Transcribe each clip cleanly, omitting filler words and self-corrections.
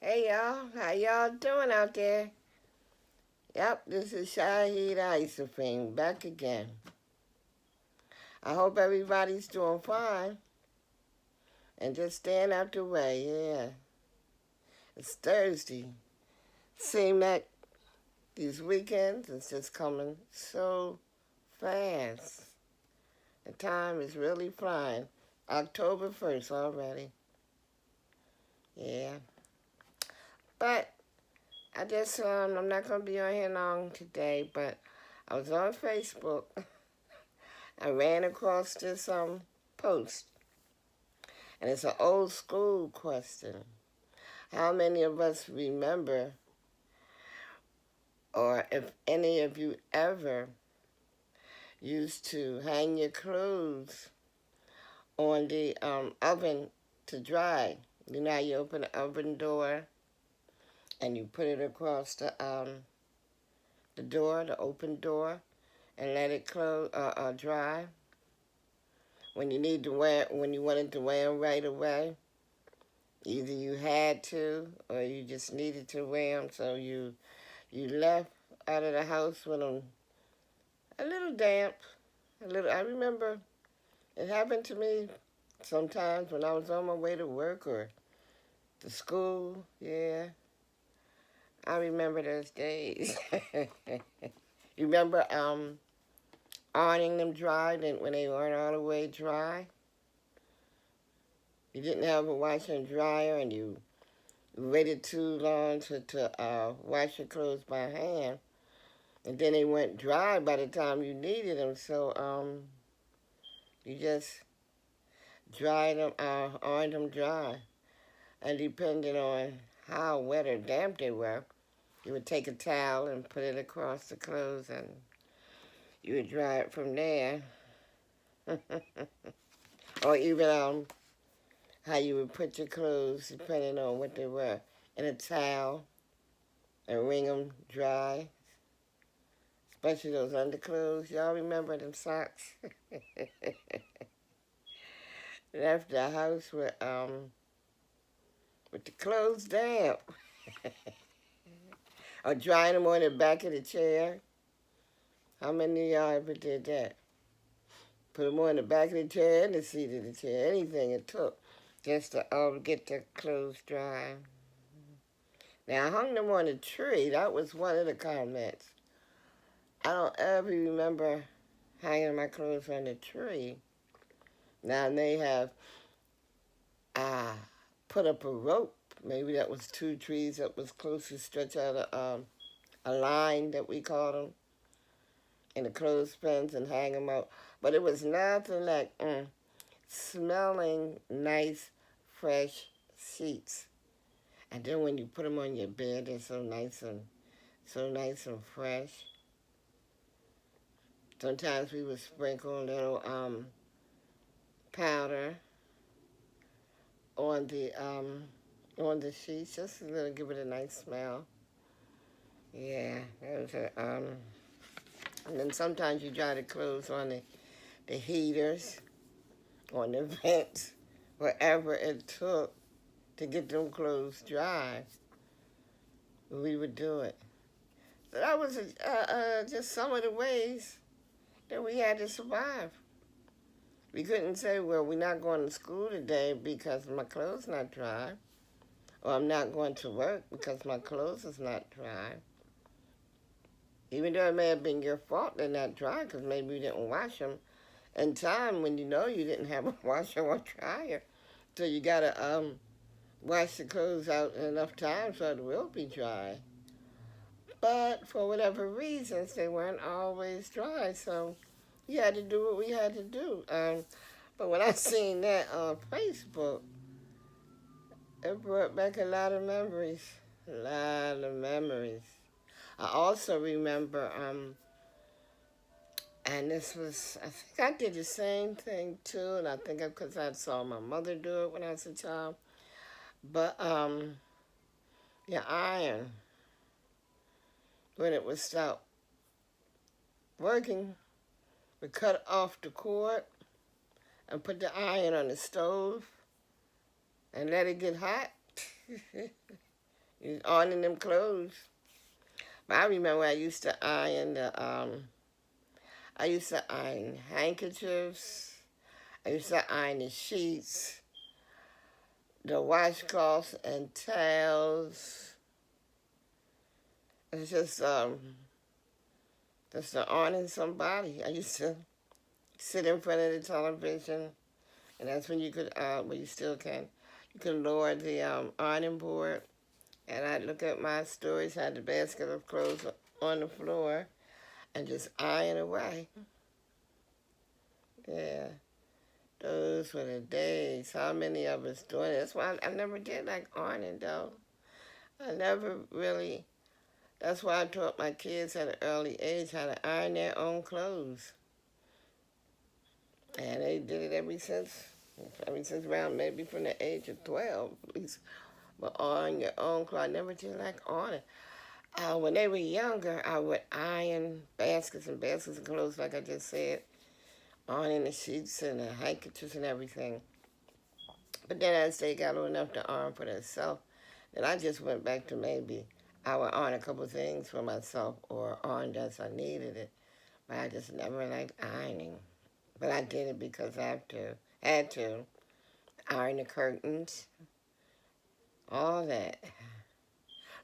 Hey y'all, how y'all doing out there? Yep, this is Shahid Isafine back again. I hope everybody's doing fine and just staying out the way. Yeah, it's Thursday. Seem like these weekends is just coming so fast. The time is really flying. October 1st already. Yeah, but I'm not gonna be on here long today. But I was on Facebook. I ran across this post, and it's an old school question. How many of us remember, or if any of you ever used to hang your clothes on the oven to dry? You know how you open the oven door and you put it across the door, the open door, and let it close dry. When you wanted to wear them right away, either you had to or you just needed to wear them, so you left out of the house with them a little damp. I remember it happened to me sometimes when I was on my way to work or to school. Yeah, I remember those days. You remember ironing them dry when they weren't all the way dry? You didn't have a washer and dryer, and you waited too long to wash your clothes by hand, and then they went dry by the time you needed them. So you just dried them, ironed them dry, and depending on how wet or damp they were, you would take a towel and put it across the clothes, and you would dry it from there. Or even how you would put your clothes, depending on what they were, in a towel and wring them dry, especially those underclothes. Y'all remember them socks? Left the house with the clothes damp. Or drying them on the back of the chair. How many of y'all ever did that? Put them on the back of the chair and the seat of the chair. Anything it took just to get the clothes dry. Now, I hung them on a tree. That was one of the comments. I don't ever remember hanging my clothes on a tree. Now, they have put up a rope. Maybe that was two trees that was close to stretch out a line that we called them in the clothespins and hang them out. But it was nothing like smelling nice, fresh sheets. And then when you put them on your bed, they're so nice and fresh. Sometimes we would sprinkle a little powder on the sheets, just a little, give it a nice smell. Yeah, those are and then sometimes you dry the clothes on the heaters, on the vents, wherever it took to get them clothes dry. We would do it. So that was just some of the ways that we had to survive. We couldn't say, well, we're not going to school today because my clothes not dry, or I'm not going to work because my clothes is not dry. Even though it may have been your fault they're not dry because maybe you didn't wash them in time when you know you didn't have a washer or dryer. So you got to wash the clothes out in enough time so it will be dry. But for whatever reasons, they weren't always dry, so we had to do what we had to do. But when I seen that on Facebook, it brought back a lot of memories. A lot of memories. I also remember, and this was, I think I did the same thing too, and I think because I saw my mother do it when I was a child. But your iron, when it would stop working, we cut off the cord and put the iron on the stove and let it get hot. You was ironing them clothes. But I remember I used to iron handkerchiefs. I used to iron the sheets, the washcloths and towels. It's just ironing somebody. I used to sit in front of the television, and that's when you could, well, you still can. You can lower the ironing board, and I'd look at my stories, had the basket of clothes on the floor, and just iron away. Yeah, those were the days. How many of us doing it? That's why I never did like ironing, though. I never really. That's why I taught my kids at an early age how to iron their own clothes. And they did it ever since around maybe from the age of 12, at least. But iron your own clothes. I never did like ironing. When they were younger, I would iron baskets and baskets of clothes, like I just said, ironing the sheets and the handkerchiefs and everything. But then as they got old enough to iron for themselves, then I just went back to maybe I would iron a couple things for myself or iron as I needed it. But I just never liked ironing. But I did it because I had to iron the curtains, all that.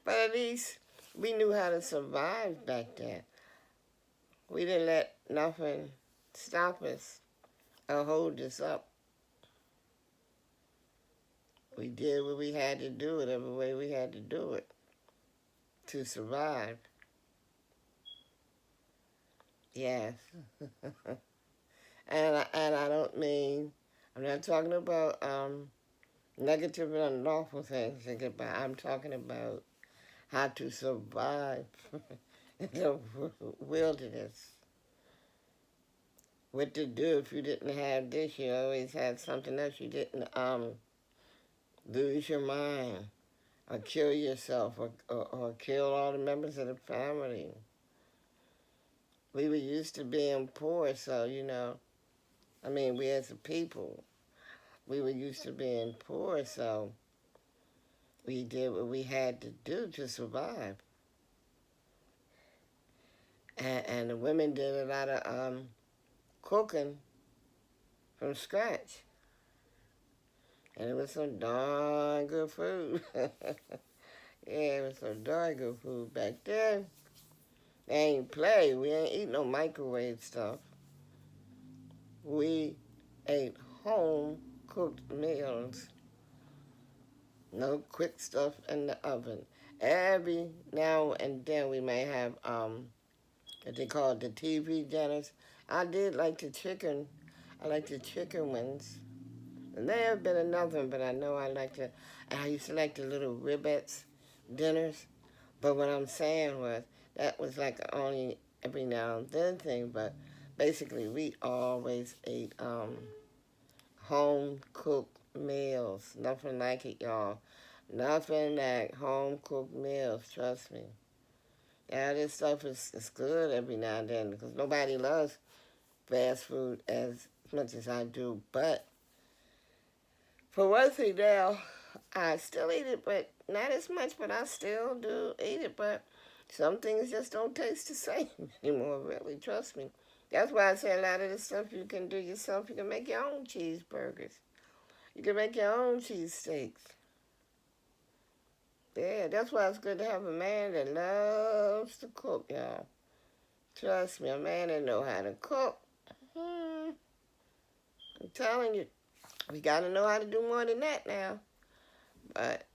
But at least we knew how to survive back then. We didn't let nothing stop us or hold us up. We did what we had to do, whatever way we had to do it to survive. Yes. And I don't mean, I'm not talking about negative and unlawful things to get by. I'm talking about how to survive in the wilderness. What to do if you didn't have this, you always had something else. You didn't lose your mind or kill yourself or kill all the members of the family. We were used to being poor, so, we as a people, we were used to being poor, so we did what we had to do to survive. And the women did a lot of cooking from scratch. And it was some darn good food. Yeah, it was some darn good food back then. They ain't play. We ain't eat no microwave stuff. We ate home-cooked meals. No quick stuff in the oven. Every now and then we may have what they call the TV dinners. I did like the chicken. I like the chicken ones. And there have been another one, but I know I used to like the little ribets dinners. But what I'm saying was, that was like only every now and then thing, but basically we always ate home cooked meals. Nothing like it, y'all. Nothing like home cooked meals, trust me. Yeah, this stuff is good every now and then because nobody loves fast food as much as I do. But for one thing now, I still eat it, but not as much, but I still do eat it. But some things just don't taste the same anymore, really, trust me. That's why I say a lot of the stuff you can do yourself. You can make your own cheeseburgers. You can make your own cheesesteaks. Yeah, that's why it's good to have a man that loves to cook, y'all. Trust me, a man that know how to cook. I'm telling you, we got to know how to do more than that now. But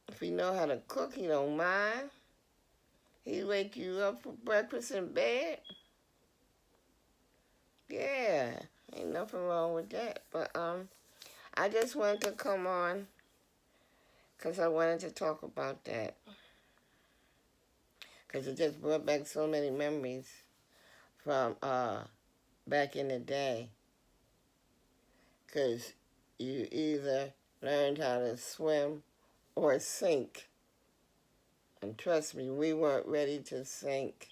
if he know how to cook, he don't mind. He wake you up for breakfast in bed. Yeah, ain't nothing wrong with that. But I just wanted to come on because I wanted to talk about that. Because it just brought back so many memories from back in the day. Because you either learned how to swim or sink. And trust me, we weren't ready to sink.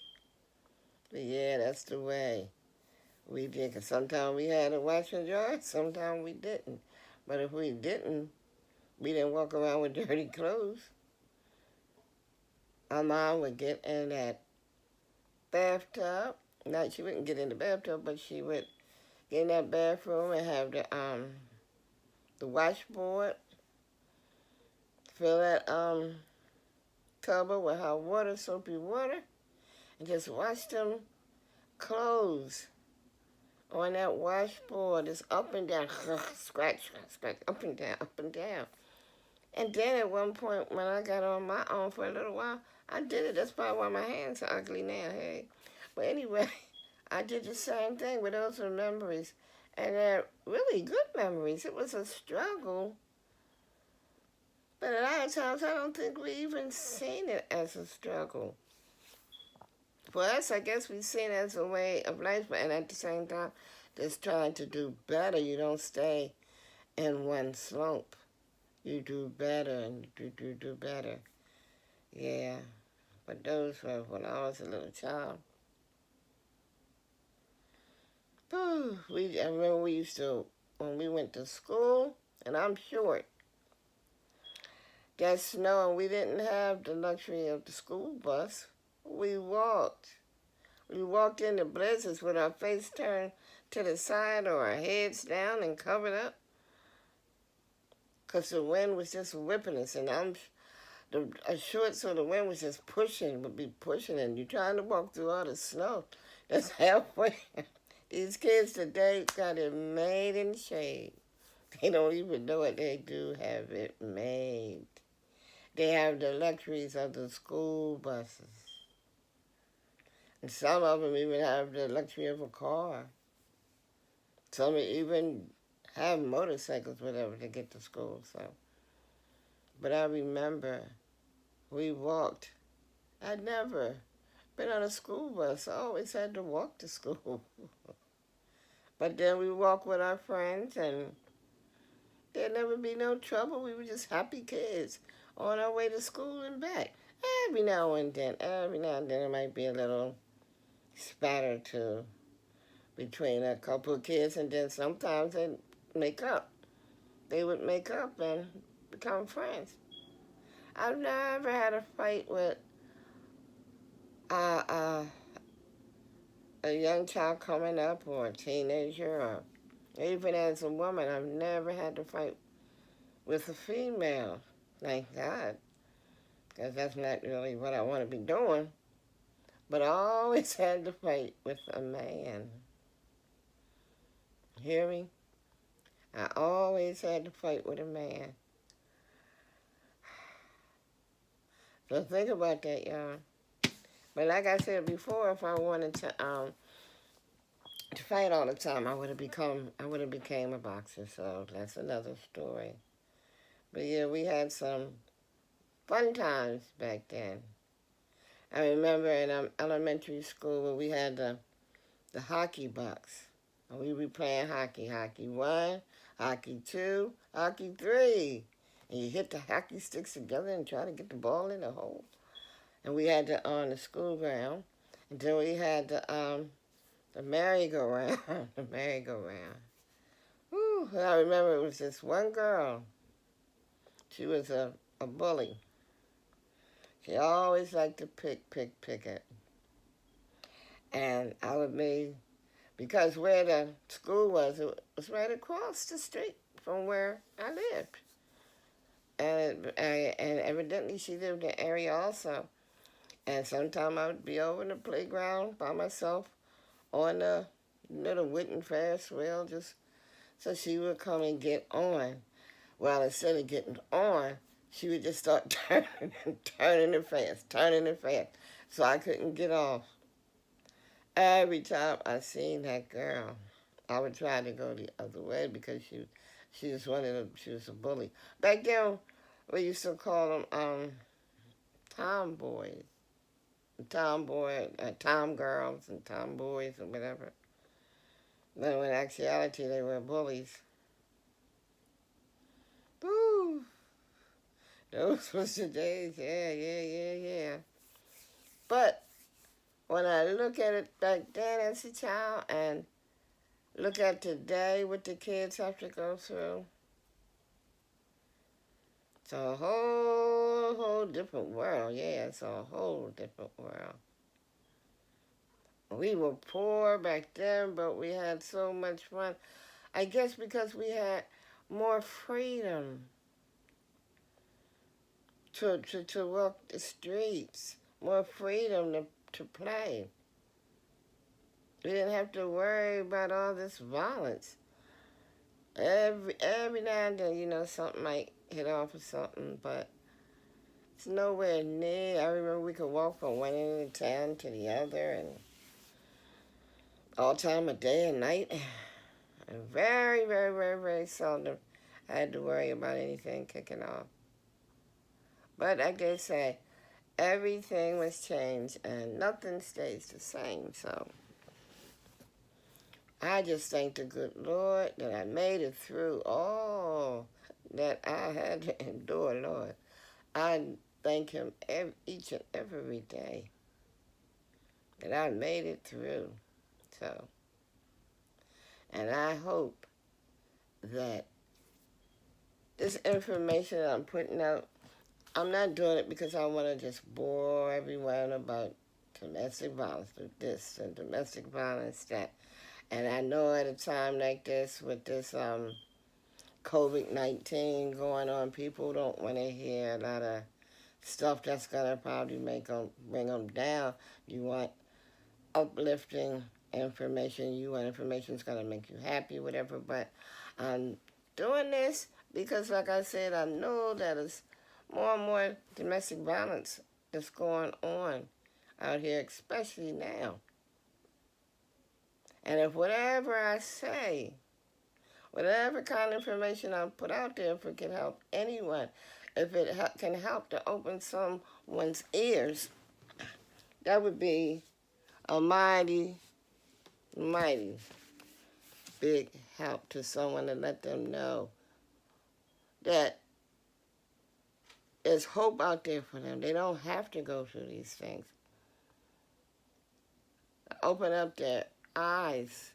But yeah, that's the way we did. Because sometimes we had a washer jar, sometimes we didn't. But if we didn't, we didn't walk around with dirty clothes. our mom would get in that bathtub. Not she wouldn't get in the bathtub, but she would get in that bathroom and have the washboard, fill that tub with hot water, soapy water, and just wash them clothes on that washboard. It's up and down, scratch, scratch, up and down, up and down. And then at one point, when I got on my own for a little while, I did it. That's probably why my hands are ugly now, hey. But anyway, I did the same thing with those are memories. And they're really good memories. It was a struggle. But a lot of times, I don't think we even seen it as a struggle. For us, I guess we seen it as a way of life, and at the same time, just trying to do better. You don't stay in one slump. You do better and you do better. Yeah. But those were when I was a little child. I remember we used to, when we went to school, and I'm short, that snow, and we didn't have the luxury of the school bus. We walked. We walked in the blizzards with our face turned to the side or our heads down and covered up. Because the wind was just whipping us, and a short so the wind was just pushing, would be pushing, and you're trying to walk through all the snow. That's halfway. These kids today got it made in shade. They don't even know it. They do have it made. They have the luxuries of the school buses. And some of them even have the luxury of a car. Some even have motorcycles, whatever, to get to school. So, but I remember we walked. I'd never been on a school bus. I always had to walk to school. But then we walked with our friends, and there'd never be no trouble. We were just happy kids on our way to school and back. Every now and then there might be a little spatter too between a couple of kids, and then sometimes they'd make up. They would make up and become friends. I've never had a fight with a young child coming up or a teenager, or even as a woman. I've never had to fight with a female. Thank God, because that's not really what I want to be doing. But I always had to fight with a man. Hear me? I always had to fight with a man. So think about that, y'all. But like I said before, if I wanted to fight all the time, I would have became a boxer. So that's another story. But yeah, we had some fun times back then. I remember in elementary school when we had the hockey box. And we were playing hockey. Hockey 1, hockey 2, hockey 3. And you hit the hockey sticks together and try to get the ball in the hole. And we had on the school ground. And then we had the merry-go-round. The merry-go-round. Whew, I remember it was this one girl. She was a bully. She always liked to pick it. And I would be, because where the school was, it was right across the street from where I lived. And evidently she lived in the area also. And sometimes I would be over in the playground by myself on the little wooden Ferris wheel, just so she would come and get on. Well, instead of getting on, she would just start turning it fast. So I couldn't get off. Every time I seen that girl, I would try to go the other way because she was a bully. Back then, we used to call them tomboys. Tom girls and tomboys or whatever. But in actuality, they were bullies. Woo! Those was the days, yeah. But when I look at it back then as a child and look at today what the kids have to go through, It's a whole different world. Yeah, it's a whole different world. We were poor back then, but we had so much fun. I guess because we had more freedom to walk the streets, more freedom to play. We didn't have to worry about all this violence. Every now and then, something might hit off or something, but it's nowhere near. I remember we could walk from one end of the town to the other, and all time of day and night. And very, very, very, very seldom I had to worry about anything kicking off. But like they say, everything was changed and nothing stays the same. So I just thank the good Lord that I made it through all that I had to endure, Lord. I thank him each and every day that I made it through. So, and I hope that this information that I'm putting out, I'm not doing it because I want to just bore everyone about domestic violence, this and domestic violence, that. And I know at a time like this, with this COVID-19 going on, people don't want to hear a lot of stuff that's going to probably bring them down. You want uplifting information. You want information that's going to make you happy, whatever. But I'm doing this because, like I said, I know that it's more and more domestic violence that's going on out here, especially now. And if whatever I say, whatever kind of information I put out there, if it can help anyone, if it can help to open someone's ears, that would be a mighty, mighty big help to someone, to let them know that there's hope out there for them. They don't have to go through these things. Open up their eyes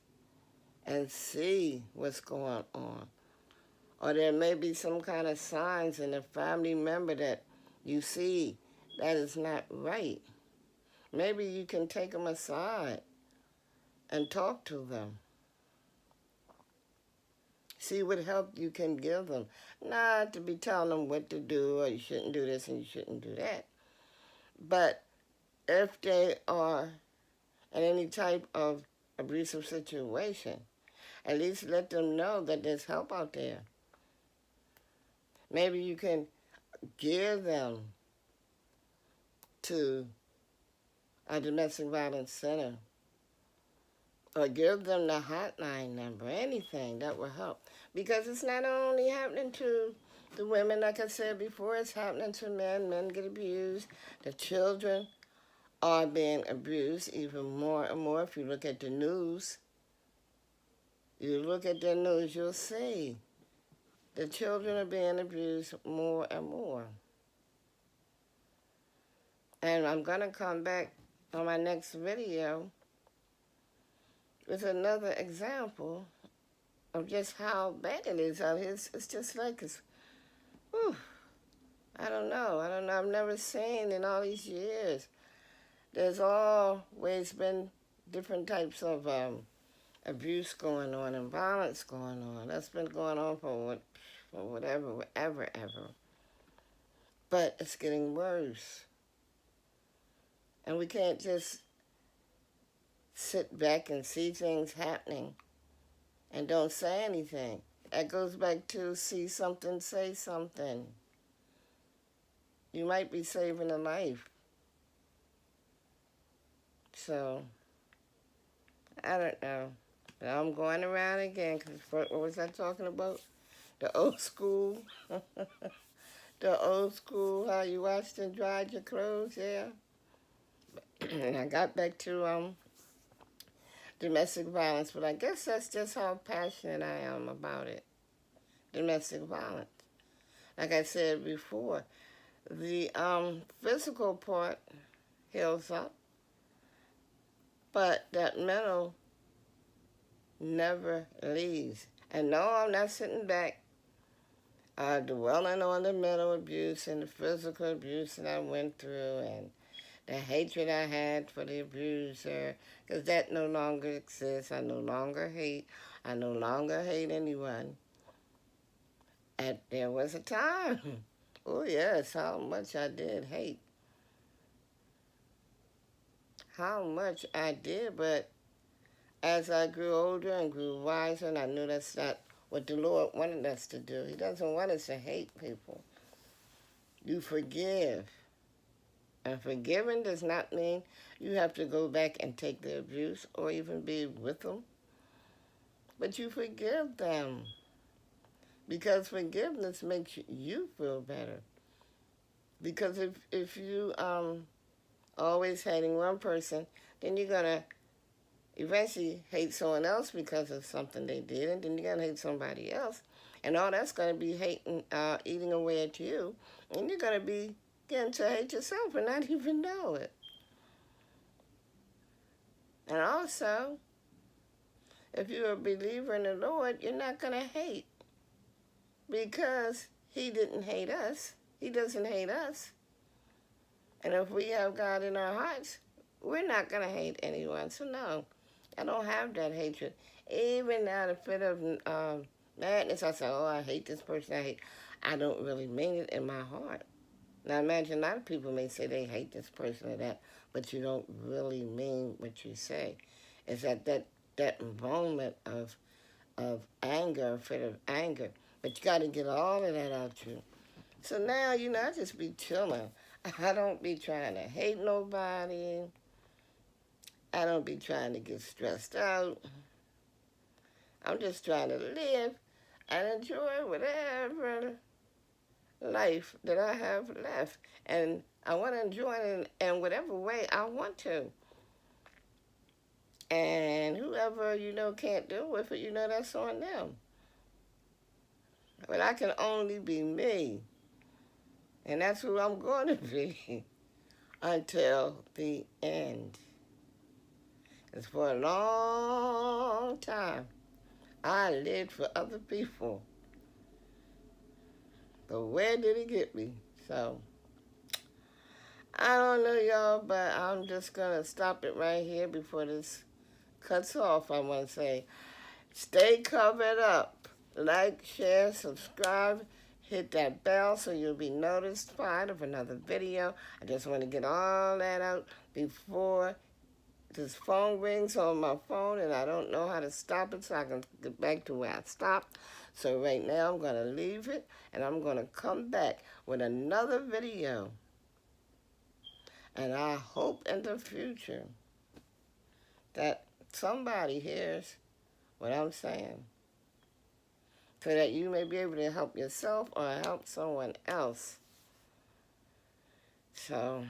and see what's going on. Or there may be some kind of signs in a family member that you see that is not right. Maybe you can take them aside and talk to them. See what help you can give them. Not to be telling them what to do, or you shouldn't do this and you shouldn't do that. But if they are in any type of abusive situation, at least let them know that there's help out there. Maybe you can gear them to a domestic violence center, or give them the hotline number, anything that will help. Because it's not only happening to the women, like I said before, it's happening to men. Men get abused. The children are being abused even more and more. If you look at the news, you'll see the children are being abused more and more. And I'm going to come back on my next video with another example of just how bad it is out here. It's just like whew, I don't know. I've never seen in all these years. There's always been different types of abuse going on and violence going on. That's been going on for whatever, ever. But it's getting worse. And we can't just sit back and see things happening and don't say anything. That goes back to see something, say something. You might be saving a life. So, I don't know. But I'm going around again, because what was I talking about? The old school. The old school, how you washed and dried your clothes, yeah. And I got back to domestic violence, but I guess that's just how passionate I am about it. Domestic violence. Like I said before, the physical part heals up, but that mental never leaves. And no, I'm not sitting back dwelling on the mental abuse and the physical abuse that I went through and the hatred I had for the abuser, because that no longer exists. I no longer hate. I no longer hate anyone. And there was a time, oh yes, how much I did hate. How much I did, but as I grew older and grew wiser, and I knew that's not what the Lord wanted us to do. He doesn't want us to hate people. You forgive. And forgiving does not mean you have to go back and take the abuse or even be with them. But you forgive them. Because forgiveness makes you feel better. Because if you always hating one person, then you're going to eventually hate someone else because of something they did, and then you're going to hate somebody else. And all that's going to be hating, eating away at you. And you're going to be getting to hate yourself and not even know it. And also, if you're a believer in the Lord, you're not going to hate. Because he didn't hate us. He doesn't hate us. And if we have God in our hearts, we're not going to hate anyone. So no, I don't have that hatred. Even out of fit of madness, I say, oh, I hate this person. I don't really mean it in my heart. Now imagine a lot of people may say they hate this person or that, but you don't really mean what you say. It's that moment of anger, fit of anger. But you got to get all of that out you. So now, I just be chilling. I don't be trying to hate nobody. I don't be trying to get stressed out. I'm just trying to live and enjoy whatever life that I have left. And I want to enjoy it in whatever way I want to. And whoever, can't deal with it, that's on them. But I can only be me. And that's who I'm going to be until the end. Because for a long time, I lived for other people. But where did it get me? So, I don't know, y'all, but I'm just going to stop it right here before this cuts off. I want to say, stay covered up. Like, share, subscribe. Hit that bell so you'll be notified of another video. I just want to get all that out before this phone rings on my phone and I don't know how to stop it so I can get back to where I stopped. So right now I'm going to leave it and I'm going to come back with another video. And I hope in the future that somebody hears what I'm saying, so that you may be able to help yourself or help someone else. So,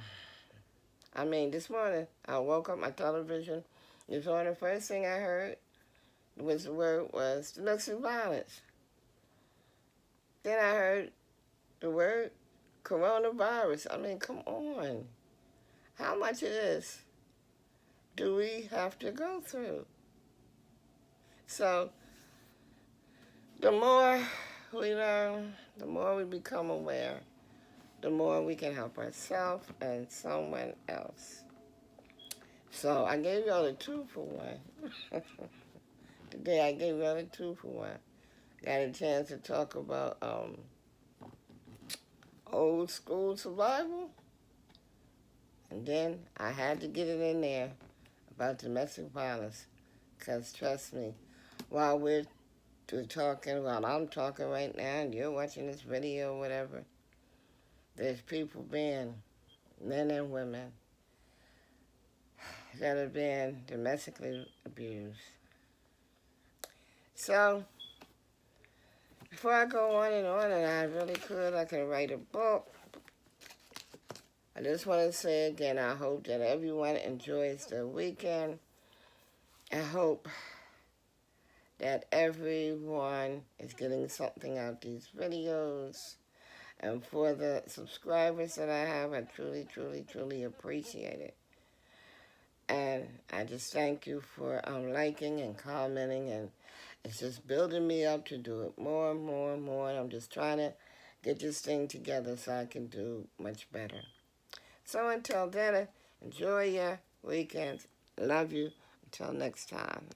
this morning, I woke up, my television, this morning, the first thing I heard was the word was domestic violence. Then I heard the word coronavirus. Come on. How much of this do we have to go through? So, the more we learn, the more we become aware, the more we can help ourselves and someone else. So I gave y'all a 2-for-1. Today I gave y'all a 2-for-1. Got a chance to talk about old school survival. And then I had to get it in there about domestic violence. Because trust me, while I'm talking right now and you're watching this video or whatever, there's people being, men and women, that have been domestically abused. So, before I go on, and I really could, I can write a book. I just want to say again, I hope that everyone enjoys the weekend. I hope that everyone is getting something out of these videos. And for the subscribers that I have, I truly, truly, truly appreciate it. And I just thank you for liking and commenting It's just building me up to do it more and more and more. And I'm just trying to get this thing together so I can do much better. So until then, enjoy your weekends. Love you. Until next time.